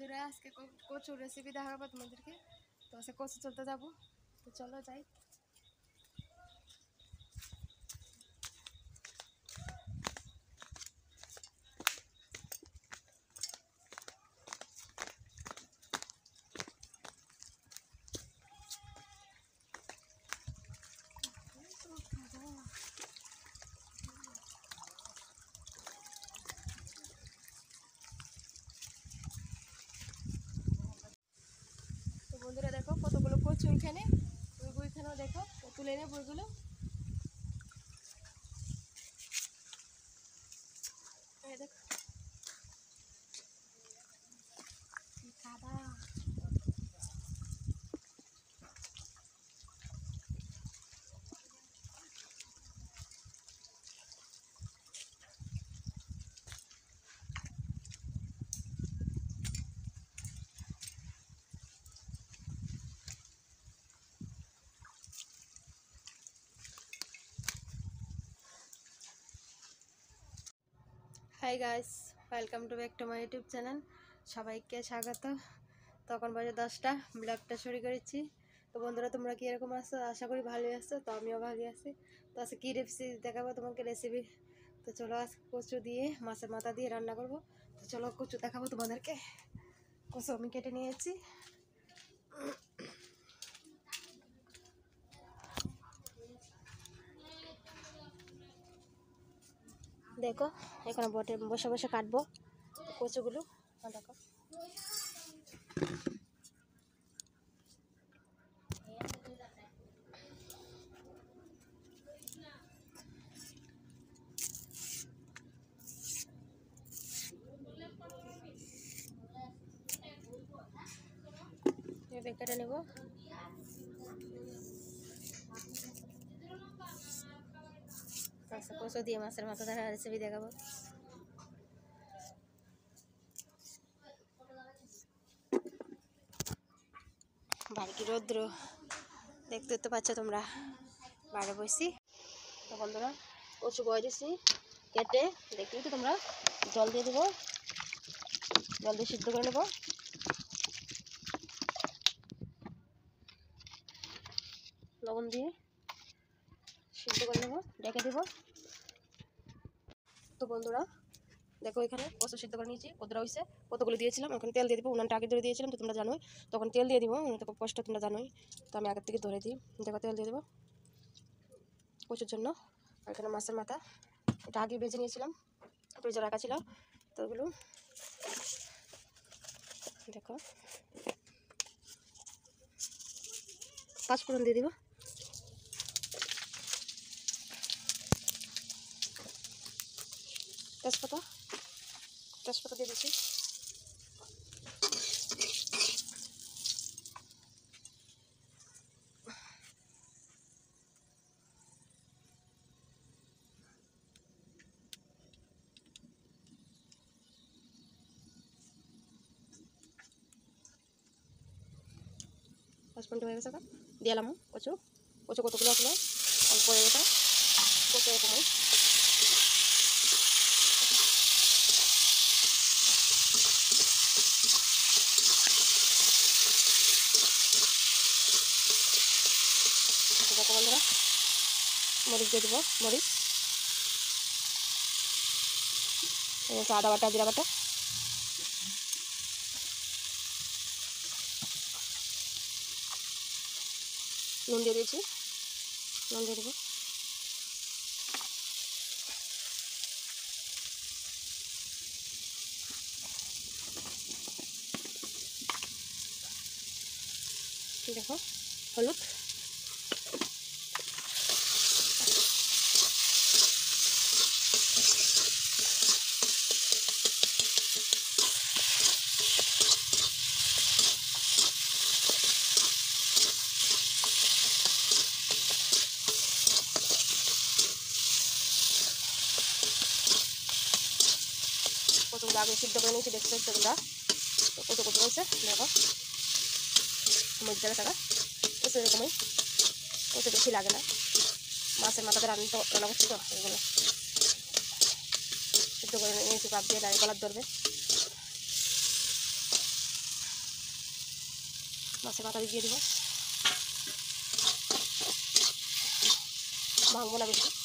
বন্ধুরা আজকে কচুর রেসিপি দেখাবো তোমাদেরকে। তো আজকে কচু চলতে যাবো, তো চলো যাই। তো বন্ধুরা দেখো কতগুলো কচু এখানে, ওইখানেও দেখো তুলে নেব ওইগুলো। দেখো কাদা, hi guys, welcome to back to my YouTube channel. সবাইকে স্বাগত। তখন বাজে 10টা, ব্লগটা শুরু করেছি। তো বন্ধুরা তোমরা কি এরকম আছো? আশা করি ভালোই আছো। তো আমিও ভালো আছি। তো আজকে কী রেসিপি দেখাবো তোমাকে, রেসিপি। তো চলো আজ কচু দিয়ে মাছের মাথা দিয়ে রান্না করব। তো চলো কচু দেখাবো তোমাদেরকে। কচু আমি কেটে নিয়েছি। দেখো এখানে বসে বসে কাটবো কচুগুলো। দেখো এভাবে কেটে নেব। কচু দিয়ে মাছের মাথা দেখা রেসিপি দেখাবো। বাইরে কি রৌদ্র, দেখতে তো পাচ্ছ তোমরা, বাইরে বসছি। তো বন্ধুরা কচু বয়ে দিচ্ছি কেটে, দেখতে তো তোমরা। জল দিয়ে দেবো, জল দিয়ে সিদ্ধ করে নেব। লবণ দিয়ে সিদ্ধ করে নেব, ঢেকে দেবো। তো বন্ধুরা দেখো এখানে কচু সিদ্ধ করে নিয়েছি, কতটা হয়েছে, কতগুলো দিয়েছিলাম। ওখানে তেল দিয়ে দেবো, উনানটা আগে ধরে দিয়েছিলাম তো তোমরা জানোই। তখন তেল দিয়ে দিব, তো কষ্ট তোমরা জানোই। তো আমি আগের থেকে ধরে দিই। দেখো তেল দিয়ে দেবো কচুর জন্য। আর এখানে মাছের মাথা, এটা আগে বেজে নিয়েছিলাম, ফ্রিজে রাখা ছিল। তো ওগুলো দেখো পাঁচফোড়ন দিয়ে দিব, তেজপাতা দিয়ে দিচ্ছি। পাঁচফোড়ন হয়ে গেছে, দিয়ে এলাম কচু কতগুলো আসলে অল্প হয়ে গেছে। কচু এরকমই দেখো বন্ধুরা। মরিচ দিয়ে দেবো, মরিচ, আদা বাটা, জিরা বাটা, নুন দিয়ে দিয়েছি, নুন দিয়ে দেবো। দেখো হলুদ, কতগুলো আগে সিদ্ধ করে নিয়েছি, দেখতে পাচ্ছি তোমরা। কত রয়েছে দেখো, মধ্যে থাকা কচু এরকমই। কচু বেশি লাগে না, মাছের মাথাতে রান্না করছি তো এগুলো সিদ্ধ করে নিয়েছি। পাপ দিয়ে ডাল কলার ধরবে। মাছে পাতা ভিজিয়ে দিব, ভাঙবো না বেশি।